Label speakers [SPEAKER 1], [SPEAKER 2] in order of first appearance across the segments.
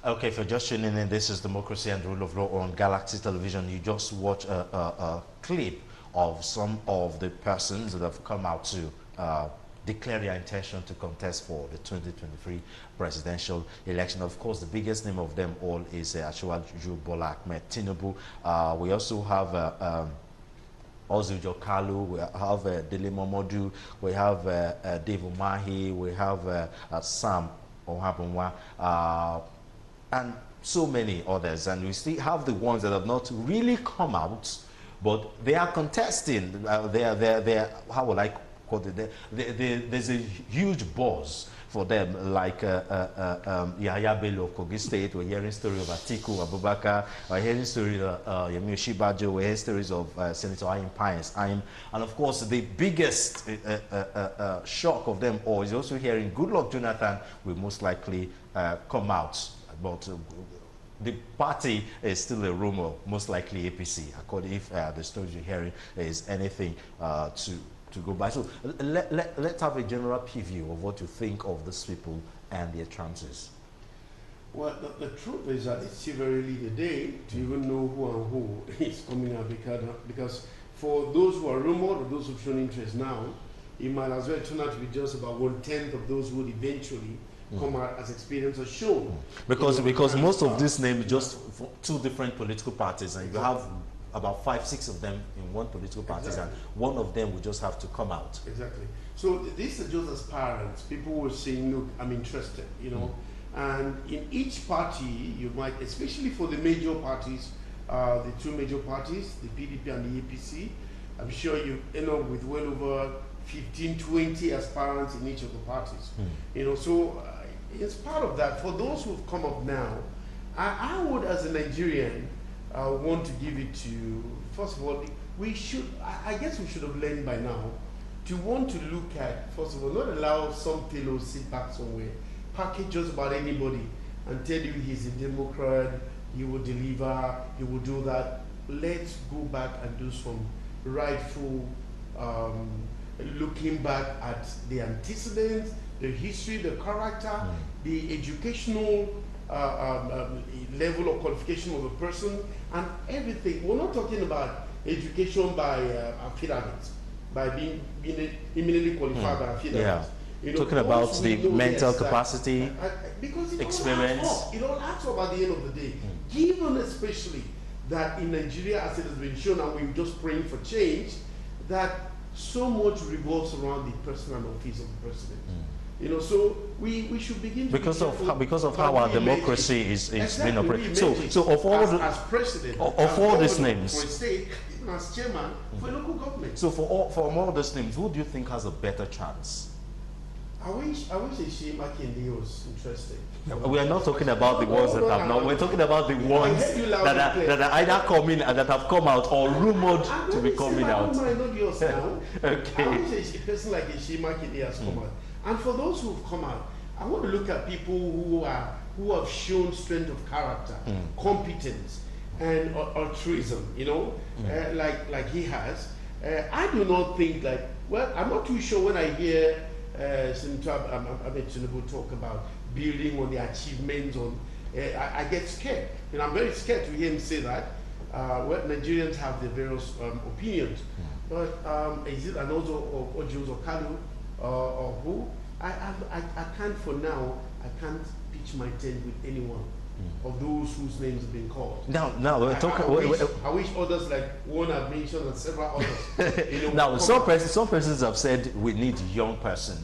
[SPEAKER 1] Okay, if you're just tuning in, this is Democracy and Rule of Law on Galaxy Television. You just watch a clip of some of the persons that have come out to declare their intention to contest for the 2023 presidential election. Of course, the biggest name of them all is Asiwaju Bola Ahmed Tinubu. We also have Orji Kalu, we have Dele Momodu, we have Dave Umahi, we have Sam Ohabunwa, and so many others. And we still have the ones that have not really come out, but they are contesting. They're how will I call it? There's a huge buzz for them, like Yahya Bello of Kogi State. We're hearing stories of Atiku Abubakar. We're hearing stories of Yemi Oshibajo. We're hearing stories of Senator Ayim Pines. And of course, the biggest shock of them all is also hearing Goodluck Jonathan will most likely come out. But the party is still a rumor, most likely APC, according if the stories you're hearing is anything to go by. So let's have a general preview of what you think of these people and their chances.
[SPEAKER 2] Well, the truth is that it's still very early today to even know who and who is coming out, because for those who are rumored or those who've shown interest now, it might as well turn out to be just about 1/10 of those who would eventually come out as experience or shown.
[SPEAKER 1] Because most of these names just for two different political parties, and you have about 5-6 of them in one political party, and one of them will just have to come out.
[SPEAKER 2] Exactly. So this is just as parents, people were saying, look, I'm interested, and in each party, you might, especially for the major parties, the two major parties, the PDP and the APC, I'm sure you end up with well over 15, 20 aspirants in each of the parties. So it's part of that. For those who've come up now, I would, as a Nigerian, want to give it to, first of all, I guess we should have learned by now to want to look at, first of all, not allow some fellow sit back somewhere, package just about anybody and tell you he's a Democrat, he will deliver, he will do that. Let's go back and do some rightful looking back at the antecedents, the history, the character, the educational level of qualification of a person, and everything. We're not talking about education by affidavits, by being immediately qualified by affidavits.
[SPEAKER 1] Talking about the mental capacity,
[SPEAKER 2] because
[SPEAKER 1] experience.
[SPEAKER 2] It all adds up at the end of the day. Given especially that in Nigeria, as it has been shown, and we're just praying for change, that so much revolves around the personal office of the president. So we should begin to
[SPEAKER 1] because of how our democracy is being operated. So of all
[SPEAKER 2] as president,
[SPEAKER 1] of all these names,
[SPEAKER 2] for a state, even as chairman for a local government.
[SPEAKER 1] So for all these names, who do you think has a better chance?
[SPEAKER 2] I wish Shima Kindi was interested.
[SPEAKER 1] We are not talking about the ones that have not. We're talking about the ones that are either coming that have come out or rumored to be coming out.
[SPEAKER 2] I know yours now.
[SPEAKER 1] Okay.
[SPEAKER 2] I wish a person like Shima Kindi has come out. And for those who've come out, I want to look at people who have shown strength of character, competence, and altruism. Like he has. I do not think I'm not too sure when I hear Senator Tinubu talk about building on the achievements I get scared. I'm very scared to hear him say that. Nigerians have their various opinions, but is it and also Orji or Kalu or who? I can't for now. I can't pitch my tent with anyone of those whose names have been called.
[SPEAKER 1] Now we're talking.
[SPEAKER 2] I wish others like one I've mentioned and several others.
[SPEAKER 1] Now some persons have said we need young person.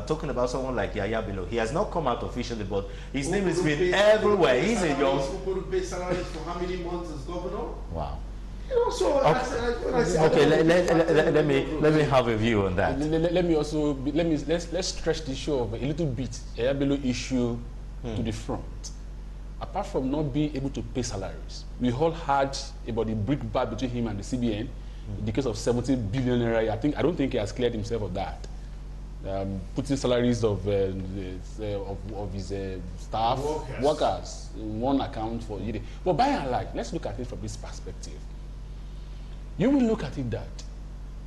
[SPEAKER 1] Talking about someone like Yahya Bello. He has not come out officially, but his name has been everywhere. He's a young.
[SPEAKER 2] Who could pay salaries for how many months as governor?
[SPEAKER 1] Wow.
[SPEAKER 2] Let
[SPEAKER 1] me have a view on that.
[SPEAKER 3] Let's stretch the show a little bit. Yahya Bello issue to the front. Apart from not being able to pay salaries, we all heard about the brickbat between him and the CBN in the case of 70 billion naira. I don't think he has cleared himself of that. Putting salaries of his staff, workers in one account for year. But by and large, let's look at it from this perspective. You will look at it that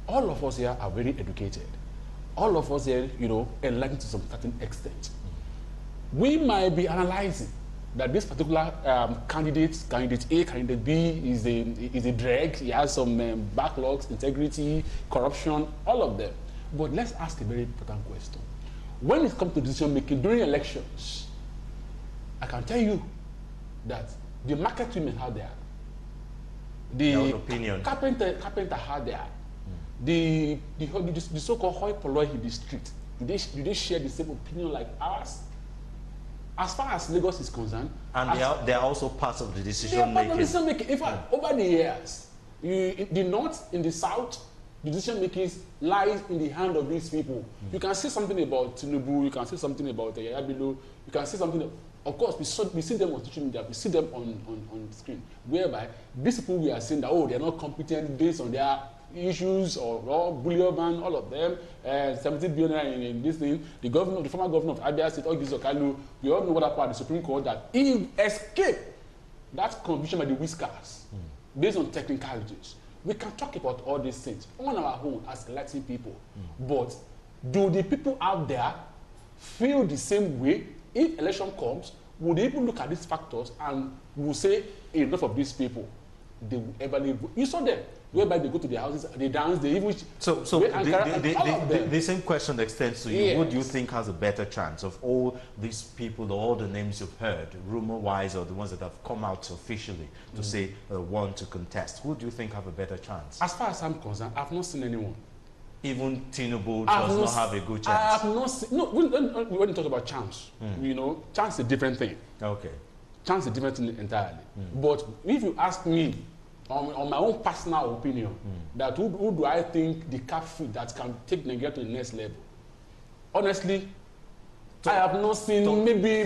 [SPEAKER 3] all of us here are very educated. All of us here, enlightened to some certain extent. We might be analyzing that this particular candidate A, candidate B is a drag. He has some backlogs, integrity, corruption, all of them. But let's ask a very important question. When it comes to decision making during elections, I can tell you that the market women are there. The carpenter are there. The so-called hoi polloi in the street, do they share the same opinion like ours? As far as Lagos is concerned,
[SPEAKER 1] and they are also part of the decision making.
[SPEAKER 3] In fact, over the years, in the north, in the south, the decision making lies in the hand of these people. You can say something about Tinubu, you can say something about Yabilo, you can say something. Of course, we see them on social media, we see them on screen, whereby these people we are saying that they're not competent based on their issues or bullion ban, all of them, 17 billion in this thing. The former governor of Abia State, Orji, Kalu, we all know what happened at the Supreme Court, that he escaped that conviction by the whiskers based on technicalities. We can talk about all these things on our own as electing people, but do the people out there feel the same way? If election comes, would they even look at these factors and will say enough of these people? They will ever leave. You saw them, whereby they go to their houses, they dance, they even.
[SPEAKER 1] So the same question extends to you.
[SPEAKER 3] Yes.
[SPEAKER 1] Who do you think has a better chance of all these people, all the names you've heard, rumor-wise, or the ones that have come out officially to say want to contest? Who do you think have a better chance?
[SPEAKER 3] As far as I'm concerned, I've not seen anyone.
[SPEAKER 1] Even Tinubu does not have a good chance.
[SPEAKER 3] I have not seen. No, when you talk about chance, chance is a different thing.
[SPEAKER 1] Okay.
[SPEAKER 3] Chance is a different thing entirely. But if you ask me, on my own personal opinion, that who do I think the cap fit that can take Nigeria to the next level? Honestly, I have not seen. Maybe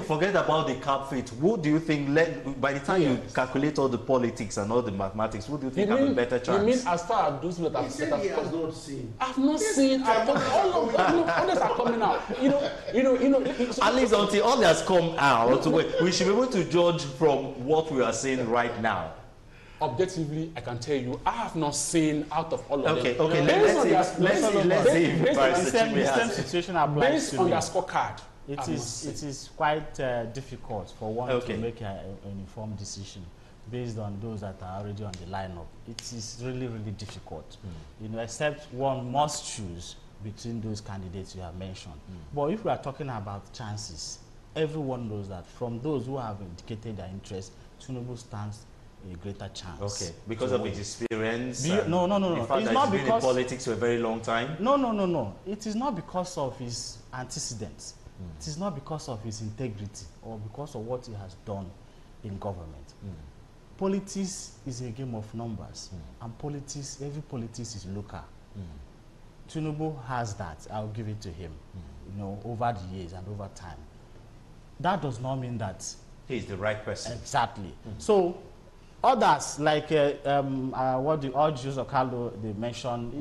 [SPEAKER 1] forget about the cap fit. Who do you think by the time you calculate all the politics and all the mathematics, who do you think have a better chance?
[SPEAKER 3] You mean as far as those that have
[SPEAKER 2] he has not seen?
[SPEAKER 3] I've not seen. All others are coming out.
[SPEAKER 1] At least until all has come out, we should be able to judge from what we are seeing right now.
[SPEAKER 3] Objectively, I can tell you, I have not seen out of all of them.
[SPEAKER 1] Okay. Let's see if
[SPEAKER 4] the same situation applies
[SPEAKER 3] based
[SPEAKER 4] to
[SPEAKER 3] on
[SPEAKER 4] me.
[SPEAKER 3] their scorecard.
[SPEAKER 4] It is quite difficult for one to make an informed decision based on those that are already on the lineup. It is really, really difficult. Except one must choose between those candidates you have mentioned. But if we are talking about chances, everyone knows that from those who have indicated their interest, Tinubu stands a greater chance.
[SPEAKER 1] Okay, because of his experience.
[SPEAKER 4] No.
[SPEAKER 1] It's not because been in politics for a very long time.
[SPEAKER 4] No. It is not because of his antecedents. It is not because of his integrity or because of what he has done in government. Politics is a game of numbers, and every politics is local. Tinubu has that. I'll give it to him. Over the years and over time. That does not mean that
[SPEAKER 1] he's the right person.
[SPEAKER 4] Exactly. So others, like what the Orji or Kalu they mentioned,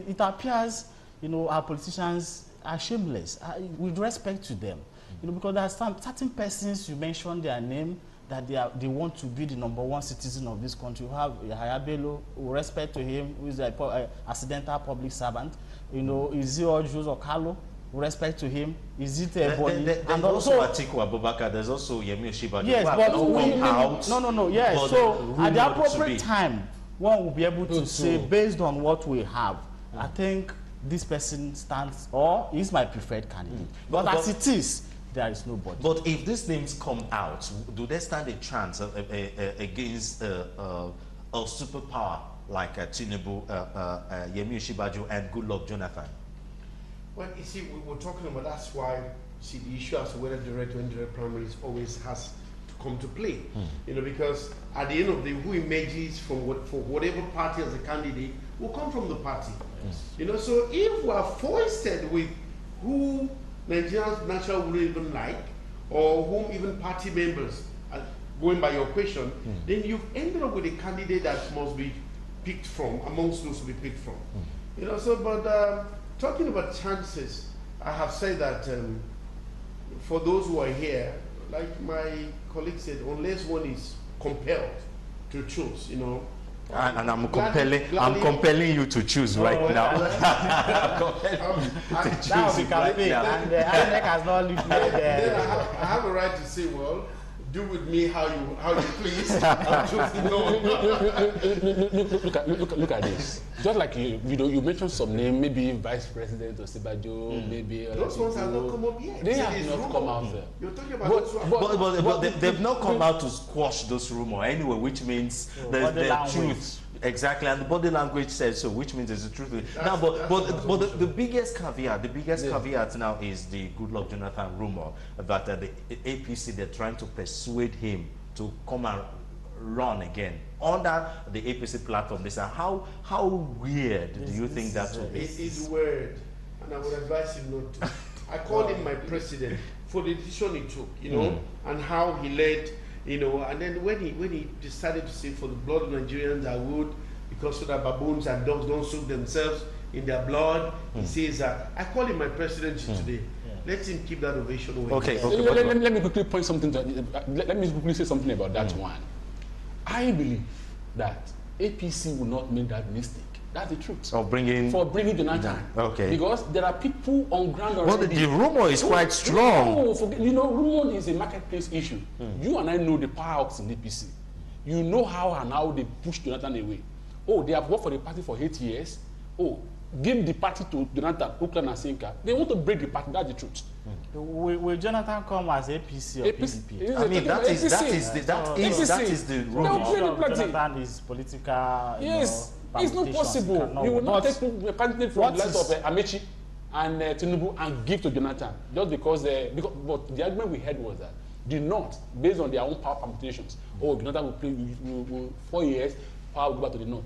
[SPEAKER 4] it appears, our politicians are shameless. With respect to them, because there are certain persons you mentioned their name that they want to be the #1 citizen of this country. You have Yabelo, with respect to him, who is a accidental public servant. Is it Orji or Kalu? With respect to him, is it
[SPEAKER 1] and also Atiku Abubakar, there's also Yemi Osinbajo.
[SPEAKER 4] Yes, but no. Yes, so at the appropriate time, one will be able to say, based on what we have, I think this person stands or is my preferred candidate. But as it is, there is nobody.
[SPEAKER 1] But if these names come out, do they stand a chance against a superpower like Tinubu, Yemi Osinbajo, and Goodluck Jonathan?
[SPEAKER 2] Well, you see, we were talking about that's why the issue as to whether direct or indirect primaries always has to come to play. Because at the end of the day, who emerges for whatever party as a candidate will come from the party. So if we are foisted with who Nigerians naturally wouldn't even like, or whom even party members, going by your question, then you've ended up with a candidate that must be picked from, amongst those to be picked from. Talking about chances, I have said that for those who are here, like my colleague said, unless one is compelled to choose,
[SPEAKER 1] And I'm compelling you to choose right now.
[SPEAKER 4] I have a right to say, well,
[SPEAKER 2] do with me how you please. I'm choosing no.
[SPEAKER 3] Look at this. Just like you mentioned some name, maybe Vice President or Sibajo, maybe
[SPEAKER 2] those ones have not come up yet.
[SPEAKER 3] They have not come out there.
[SPEAKER 2] You're talking about
[SPEAKER 1] but they've not come out to squash those rumors anyway, which means there's the truth. Exactly, and the body language says so, which means it's the truth. Now, but the biggest caveat now is the Goodluck Jonathan rumor that the APC, they're trying to persuade him to come and run again under the APC platform. They say, how weird do you think that will be?
[SPEAKER 2] It is weird, and I would advise him not to. I called him my president for the decision he took, you know, and how he led. You know, and then when he decided to say for the blood of Nigerians I would, because so that baboons and dogs don't soak themselves in their blood, he says, I call him my president today. Yeah. Let him keep that ovation away.
[SPEAKER 1] Okay.
[SPEAKER 3] Let me quickly point something to, let me quickly say something about that one. I believe that APC will not make that mistake. That's the truth.
[SPEAKER 1] For bringing
[SPEAKER 3] Jonathan.
[SPEAKER 1] Okay.
[SPEAKER 3] Because there are people on ground already.
[SPEAKER 1] Well, the rumor is quite strong.
[SPEAKER 3] You know, rumor is a marketplace issue. You and I know the powerhouses in APC. You know how and how they push Jonathan away. Oh, they have worked for the party for 8 years. Oh, give the party to Jonathan, Oakland and Sinka. They want to break the party. That's the truth.
[SPEAKER 4] Will Jonathan come as APC or PDP?
[SPEAKER 1] I mean, that is the rumor.
[SPEAKER 4] Jonathan is political.
[SPEAKER 3] Yes. It's not possible. You will not take a candidate from the likes of Amechi and Tinubu and give to Jonathan just because but the argument we had was that the North, based on their own power permutations, Jonathan will play will 4 years, power will go back to the North.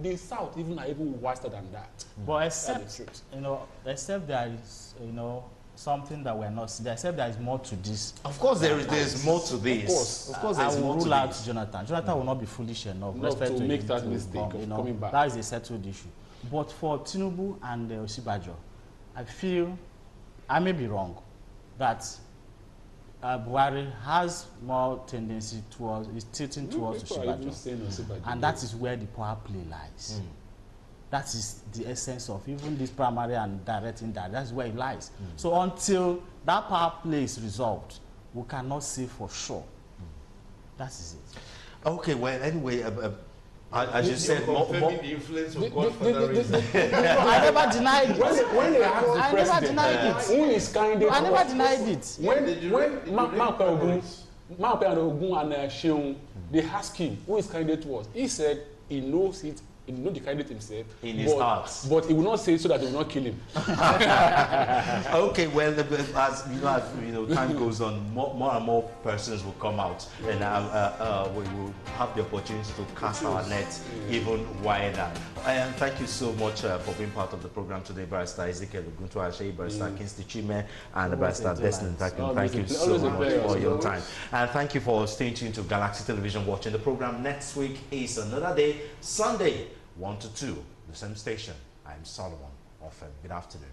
[SPEAKER 3] The South even are even wiser than that.
[SPEAKER 4] But except there is something that we're not seeing. Except there is more to this.
[SPEAKER 1] Of course, there's more to this. Of course, there's more to this. I will rule out
[SPEAKER 4] Jonathan. Jonathan will not be foolish enough
[SPEAKER 3] to make that mistake of coming back.
[SPEAKER 4] That is a settled issue. But for Tinubu and Osibajo, I feel, I may be wrong, that Buhari has more tendency towards, is tilting towards Osibajo. And that is where the power play lies. That is the essence of even this primary and direct indirect. That's where it lies. So until that power play is resolved, we cannot say for sure. That is it.
[SPEAKER 1] Okay, well, anyway, as you said,
[SPEAKER 2] the influence of Godfather.
[SPEAKER 4] I never denied it.
[SPEAKER 3] When they asked the president, who is candidate?
[SPEAKER 4] I never denied it.
[SPEAKER 3] When Maupe Ogun and Sheung, they asked him who his candidate was. He said he knows it. He knows the candidate himself
[SPEAKER 1] in his heart,
[SPEAKER 3] but he will not say it so that they will not kill him.
[SPEAKER 1] Okay, well, as you know, time goes on, more and more persons will come out, and we will have the opportunity to cast our net even wider. And thank you so much for being part of the program today, Barrister Ezekiel Oguntu Ashe, Barrister Kingsley Chime, and Barrister Desmond Takin. Thank you so much for your time, and thank you for staying tuned to Galaxy Television, watching the program. Next week is another day, Sunday, 1 to 2, the same station. I'm Solomon Ofen. Good afternoon.